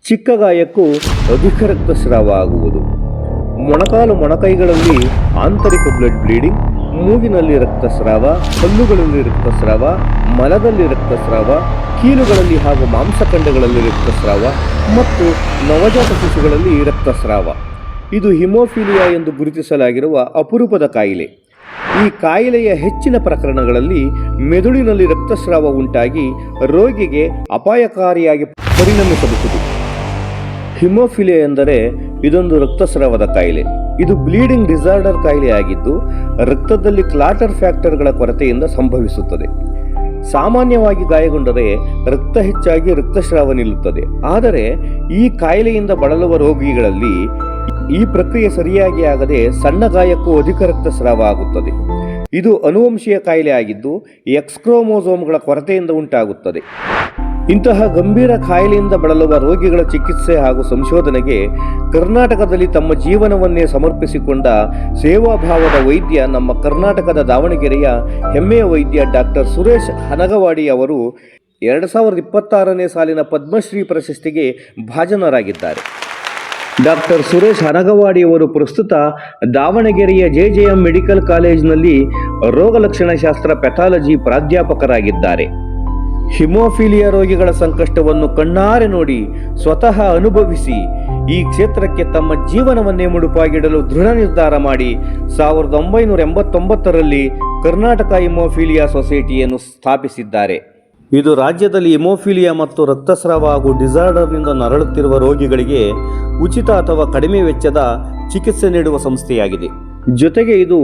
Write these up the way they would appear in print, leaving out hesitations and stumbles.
ಚಿಕ್ಕ ಗಾಯಕ್ಕೂ ಅಧಿಕ ರಕ್ತಸ್ರಾವ ಆಗುವುದು. ಮೊಣಕಾಲು ಮೊಣಕೈಗಳಲ್ಲಿ ಆಂತರಿಕ ಬ್ಲಡ್ ಬ್ಲೀಡಿಂಗ್, ಮೂಗಿನಲ್ಲಿ ರಕ್ತಸ್ರಾವ, ಹಲ್ಲುಗಳಲ್ಲಿ ರಕ್ತಸ್ರಾವ, ಮಲದಲ್ಲಿ ರಕ್ತಸ್ರಾವ, ಕೀಲುಗಳಲ್ಲಿ ಹಾಗೂ ಮಾಂಸಖಂಡಗಳಲ್ಲಿ ರಕ್ತಸ್ರಾವ ಮತ್ತು ನವಜಾತ ಶಿಶುಗಳಲ್ಲಿ ರಕ್ತಸ್ರಾವ. ಇದು ಹಿಮೋಫಿಲಿಯಾ ಎಂದು ಗುರುತಿಸಲಾಗಿರುವ ಅಪರೂಪದ ಕಾಯಿಲೆ. ಈ ಕಾಯಿಲೆಯ ಹೆಚ್ಚಿನ ಪ್ರಕರಣಗಳಲ್ಲಿ ಮೆದುಳಿನಲ್ಲಿ ರಕ್ತಸ್ರಾವ ಉಂಟಾಗಿ ರೋಗಿಗೆ ಅಪಾಯಕಾರಿಯಾಗಿ ಪರಿಣಮಿಸಬಹುದು. ಹಿಮೋಫಿಲಿಯಾ ಎಂದರೆ ಇದೊಂದು ರಕ್ತಸ್ರಾವದ ಕಾಯಿಲೆ. ಇದು ಬ್ಲೀಡಿಂಗ್ ಡಿಸಾರ್ಡರ್ ಕಾಯಿಲೆಯಾಗಿದ್ದು ರಕ್ತದಲ್ಲಿ ಕ್ಲಾಟರ್ ಫ್ಯಾಕ್ಟರ್ಗಳ ಕೊರತೆಯಿಂದ ಸಂಭವಿಸುತ್ತದೆ. ಸಾಮಾನ್ಯವಾಗಿ ಗಾಯಗೊಂಡರೆ ರಕ್ತ ಹೆಚ್ಚಾಗಿ ರಕ್ತಸ್ರಾವ ನಿಲ್ಲುತ್ತದೆ. ಆದರೆ ಈ ಕಾಯಿಲೆಯಿಂದ ಬಳಲುವ ರೋಗಿಗಳಲ್ಲಿ ಈ ಪ್ರಕ್ರಿಯೆ ಸರಿಯಾಗಿ ಆಗದೆ ಸಣ್ಣ ಗಾಯಕ್ಕೂ ಅಧಿಕ ರಕ್ತಸ್ರಾವ ಆಗುತ್ತದೆ. ಇದು ಅನುವಂಶೀಯ ಕಾಯಿಲೆ ಆಗಿದ್ದು ಎಕ್ಸ್ ಕ್ರೋಮೋಸೋಮ್ಗಳ ಕೊರತೆಯಿಂದ ಉಂಟಾಗುತ್ತದೆ. ಇಂತಹ ಗಂಭೀರ ಕಾಯಿಲೆಯಿಂದ ಬಳಲುವ ರೋಗಿಗಳ ಚಿಕಿತ್ಸೆ ಹಾಗೂ ಸಂಶೋಧನೆಗೆ ಕರ್ನಾಟಕದಲ್ಲಿ ತಮ್ಮ ಜೀವನವನ್ನೇ ಸಮರ್ಪಿಸಿಕೊಂಡ ಸೇವಾಭಾವದ ವೈದ್ಯ ನಮ್ಮ ಕರ್ನಾಟಕದ ದಾವಣಗೆರೆಯ ಹೆಮ್ಮೆಯ ವೈದ್ಯ ಡಾಕ್ಟರ್ ಸುರೇಶ್ ಹನಗವಾಡಿ ಅವರು 2026ನೇ ಸಾಲಿನ ಪದ್ಮಶ್ರೀ ಪ್ರಶಸ್ತಿಗೆ ಭಾಜನರಾಗಿದ್ದಾರೆ. ಡಾಕ್ಟರ್ ಸುರೇಶ್ ಹನಗವಾಡಿಯವರು ಪ್ರಸ್ತುತ ದಾವಣಗೆರೆಯ JJM ಮೆಡಿಕಲ್ ಕಾಲೇಜಿನಲ್ಲಿ ರೋಗಲಕ್ಷಣಶಾಸ್ತ್ರ ಪೆಥಾಲಜಿ ಪ್ರಾಧ್ಯಾಪಕರಾಗಿದ್ದಾರೆ. ಹಿಮೋಫಿಲಿಯಾ ರೋಗಿಗಳ ಸಂಕಷ್ಟವನ್ನು ಕಣ್ಣಾರೆ ನೋಡಿ ಸ್ವತಃ ಅನುಭವಿಸಿ ಈ ಕ್ಷೇತ್ರಕ್ಕೆ ತಮ್ಮ ಜೀವನವನ್ನೇ ಮುಡುಪಾಗಿಡಲು ದೃಢ ನಿರ್ಧಾರ ಮಾಡಿ 1989ರಲ್ಲಿ ಕರ್ನಾಟಕ ಹಿಮೋಫಿಲಿಯಾ ಸೊಸೈಟಿಯನ್ನು ಸ್ಥಾಪಿಸಿದ್ದಾರೆ. ಇದು ರಾಜ್ಯದಲ್ಲಿ ಹಿಮೋಫಿಲಿಯಾ ಮತ್ತು ರಕ್ತಸ್ರಾವ ಹಾಗೂ ಡಿಸಾರ್ಡರ್ನಿಂದ ನರಳುತ್ತಿರುವ ರೋಗಿಗಳಿಗೆ ಉಚಿತ ಅಥವಾ ಕಡಿಮೆ ವೆಚ್ಚದ ಚಿಕಿತ್ಸೆ ನೀಡುವ ಸಂಸ್ಥೆಯಾಗಿದೆ. ಜೊತೆಗೆ ಇದು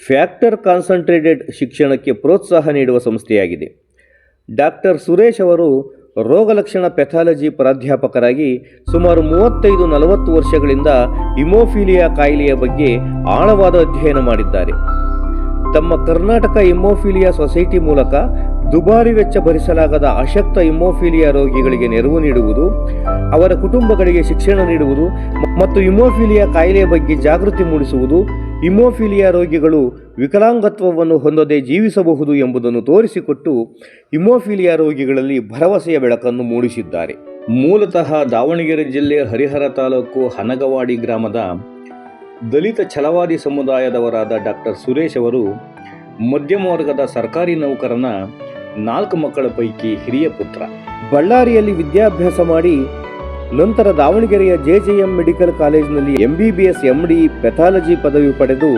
ಫ್ಯಾಕ್ಟರ್ ಕಾನ್ಸಂಟ್ರೇಟೆಡ್ ಶಿಕ್ಷಣಕ್ಕೆ ಪ್ರೋತ್ಸಾಹ ನೀಡುವ ಸಂಸ್ಥೆಯಾಗಿದೆ. ಡಾಕ್ಟರ್ ಸುರೇಶ್ ಅವರು ರೋಗಲಕ್ಷಣ ಪೆಥಾಲಜಿ ಪ್ರಾಧ್ಯಾಪಕರಾಗಿ ಸುಮಾರು 35-40 ವರ್ಷಗಳಿಂದ ಹಿಮೋಫಿಲಿಯಾ ಕಾಯಿಲೆಯ ಬಗ್ಗೆ ಆಳವಾದ ಅಧ್ಯಯನ ಮಾಡಿದ್ದಾರೆ. ತಮ್ಮ ಕರ್ನಾಟಕ ಹಿಮೋಫಿಲಿಯಾ ಸೊಸೈಟಿ ಮೂಲಕ ದುಬಾರಿ ವೆಚ್ಚ ಭರಿಸಲಾಗದ ಅಶಕ್ತ ಹಿಮೋಫಿಲಿಯಾ ರೋಗಿಗಳಿಗೆ ನೆರವು ನೀಡುವುದು, ಅವರ ಕುಟುಂಬಗಳಿಗೆ ಶಿಕ್ಷಣ ನೀಡುವುದು ಮತ್ತು ಹಿಮೋಫಿಲಿಯಾ ಕಾಯಿಲೆಯ ಬಗ್ಗೆ ಜಾಗೃತಿ ಮೂಡಿಸುವುದು, ಹಿಮೋಫಿಲಿಯಾ ರೋಗಿಗಳು ವಿಕಲಾಂಗತ್ವವನ್ನು ಹೊಂದದೆ ಜೀವಿಸಬಹುದು ಎಂಬುದನ್ನು ತೋರಿಸಿಕೊಟ್ಟು ಹಿಮೋಫಿಲಿಯಾ ರೋಗಿಗಳಲ್ಲಿ ಭರವಸೆಯ ಬೆಳಕನ್ನು ಮೂಡಿಸಿದ್ದಾರೆ. ಮೂಲತಃ ದಾವಣಗೆರೆ ಜಿಲ್ಲೆ ಹರಿಹರ ತಾಲೂಕು ಹನಗವಾಡಿ ಗ್ರಾಮದ ದಲಿತ ಛಲವಾದಿ ಸಮುದಾಯದವರಾದ ಡಾಕ್ಟರ್ ಸುರೇಶ್ ಅವರು ಮಧ್ಯಮ ವರ್ಗದ ಸರ್ಕಾರಿ ನೌಕರನ 4 ಮಕ್ಕಳ ಪೈಕಿ ಹಿರಿಯ ಪುತ್ರ. ಬಳ್ಳಾರಿಯಲ್ಲಿ ವಿದ್ಯಾಭ್ಯಾಸ ಮಾಡಿ ನಂತರ ದಾವಣಗೆರೆಯ JJM ಮೆಡಿಕಲ್ ಕಾಲೇಜಿನಲ್ಲಿ MBBS MD ಪೆಥಾಲಜಿ ಪದವಿ ಪಡೆದು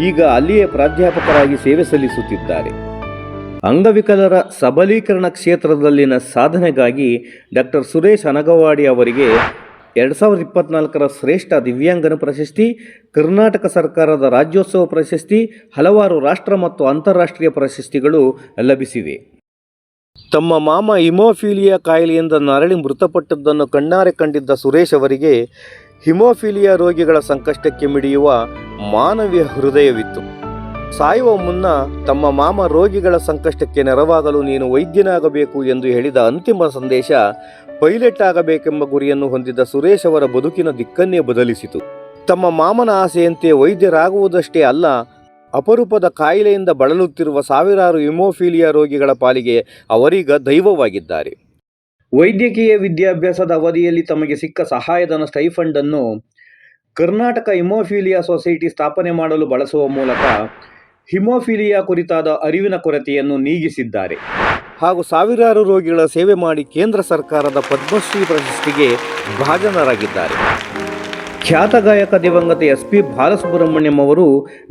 ಈಗ ಅಲ್ಲಿಯೇ ಪ್ರಾಧ್ಯಾಪಕರಾಗಿ ಸೇವೆ ಸಲ್ಲಿಸುತ್ತಿದ್ದಾರೆ. ಅಂಗವಿಕಲರ ಸಬಲೀಕರಣ ಕ್ಷೇತ್ರದಲ್ಲಿನ ಸಾಧನೆಗಾಗಿ ಡಾಕ್ಟರ್ ಸುರೇಶ್ ಹನಗವಾಡಿ ಅವರಿಗೆ 2024ರ ಶ್ರೇಷ್ಠ ದಿವ್ಯಾಂಗನ ಪ್ರಶಸ್ತಿ, ಕರ್ನಾಟಕ ಸರ್ಕಾರದ ರಾಜ್ಯೋತ್ಸವ ಪ್ರಶಸ್ತಿ, ಹಲವಾರು ರಾಷ್ಟ್ರ ಮತ್ತು ಅಂತಾರಾಷ್ಟ್ರೀಯ ಪ್ರಶಸ್ತಿಗಳು ಲಭಿಸಿವೆ. ತಮ್ಮ ಮಾಮ ಹಿಮೋಫಿಲಿಯಾ ಕಾಯಿಲೆಯಿಂದ ನರಳಿ ಮೃತಪಟ್ಟದ್ದನ್ನು ಕಣ್ಣಾರೆ ಕಂಡಿದ್ದ ಸುರೇಶ್ ಅವರಿಗೆ ಹಿಮೋಫಿಲಿಯಾ ರೋಗಿಗಳ ಸಂಕಷ್ಟಕ್ಕೆ ಮಿಡಿಯುವ ಮಾನವೀಯ ಹೃದಯವಿತ್ತು. ಸಾಯುವ ಮುನ್ನ ತಮ್ಮ ಮಾಮ ರೋಗಿಗಳ ಸಂಕಷ್ಟಕ್ಕೆ ನೆರವಾಗಲು ನೀನು ವೈದ್ಯನಾಗಬೇಕು ಎಂದು ಹೇಳಿದ ಅಂತಿಮ ಸಂದೇಶ ಪೈಲಟ್ ಆಗಬೇಕೆಂಬ ಗುರಿಯನ್ನು ಹೊಂದಿದ್ದ ಸುರೇಶ್ ಅವರ ಬದುಕಿನ ದಿಕ್ಕನ್ನೇ ಬದಲಿಸಿತು. ತಮ್ಮ ಮಾಮನ ಆಸೆಯಂತೆ ವೈದ್ಯರಾಗುವುದಷ್ಟೇ ಅಲ್ಲ, ಅಪರೂಪದ ಕಾಯಿಲೆಯಿಂದ ಬಳಲುತ್ತಿರುವ ಸಾವಿರಾರು ಹಿಮೋಫಿಲಿಯಾ ರೋಗಿಗಳ ಪಾಲಿಗೆ ಅವರೀಗ ದೈವವಾಗಿದ್ದಾರೆ. ವೈದ್ಯಕೀಯ ವಿದ್ಯಾಭ್ಯಾಸದ ಅವಧಿಯಲ್ಲಿ ತಮಗೆ ಸಿಕ್ಕ ಸಹಾಯಧನ ಸ್ಟೈಫಂಡ್ ಅನ್ನು ಕರ್ನಾಟಕ ಹಿಮೋಫಿಲಿಯಾ ಸೊಸೈಟಿ ಸ್ಥಾಪನೆ ಮಾಡಲು ಬಳಸುವ ಮೂಲಕ ಹಿಮೋಫಿಲಿಯಾ ಕುರಿತಾದ ಅರಿವಿನ ಕೊರತೆಯನ್ನು ನೀಗಿಸಿದ್ದಾರೆ ಹಾಗೂ ಸಾವಿರಾರು ರೋಗಿಗಳ ಸೇವೆ ಮಾಡಿ ಕೇಂದ್ರ ಸರ್ಕಾರದ ಪದ್ಮಶ್ರೀ ಪ್ರಶಸ್ತಿಗೆ ಭಾಜನರಾಗಿದ್ದಾರೆ. ಖ್ಯಾತ ಗಾಯಕ ದಿವಂಗತ SP ಬಾಲಸುಬ್ರಹ್ಮಣ್ಯಂ ಅವರು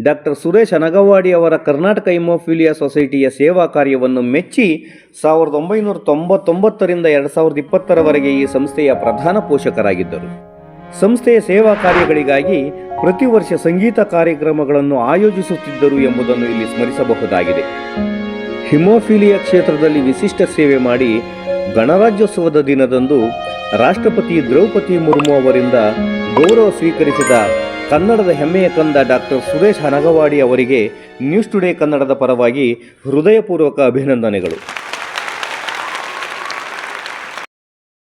ಡಾಕ್ಟರ್ ಸುರೇಶ್ ಹನಗವಾಡಿ ಅವರ ಕರ್ನಾಟಕ ಹಿಮೋಫಿಲಿಯಾ ಸೊಸೈಟಿಯ ಸೇವಾ ಕಾರ್ಯವನ್ನು ಮೆಚ್ಚಿ 1999ರಿಂದ 2020ರವರೆಗೆ ಈ ಸಂಸ್ಥೆಯ ಪ್ರಧಾನ ಪೋಷಕರಾಗಿದ್ದರು. ಸಂಸ್ಥೆಯ ಸೇವಾ ಕಾರ್ಯಗಳಿಗಾಗಿ ಪ್ರತಿ ವರ್ಷ ಸಂಗೀತ ಕಾರ್ಯಕ್ರಮಗಳನ್ನು ಆಯೋಜಿಸುತ್ತಿದ್ದರು ಎಂಬುದನ್ನು ಇಲ್ಲಿ ಸ್ಮರಿಸಬಹುದಾಗಿದೆ. ಹಿಮೋಫಿಲಿಯಾ ಕ್ಷೇತ್ರದಲ್ಲಿ ವಿಶಿಷ್ಟ ಸೇವೆ ಮಾಡಿ ಗಣರಾಜ್ಯೋತ್ಸವದ ದಿನದಂದು ರಾಷ್ಟ್ರಪತಿ ದ್ರೌಪದಿ ಮುರ್ಮು ಅವರಿಂದ ಗೌರವ ಸ್ವೀಕರಿಸಿದ ಕನ್ನಡದ ಹೆಮ್ಮೆಯ ಕಂದ ಡಾಕ್ಟರ್ ಸುರೇಶ್ ಹನಗವಾಡಿ ಅವರಿಗೆ ನ್ಯೂಸ್ ಟುಡೇ ಕನ್ನಡದ ಪರವಾಗಿ ಹೃದಯಪೂರ್ವಕ ಅಭಿನಂದನೆಗಳು.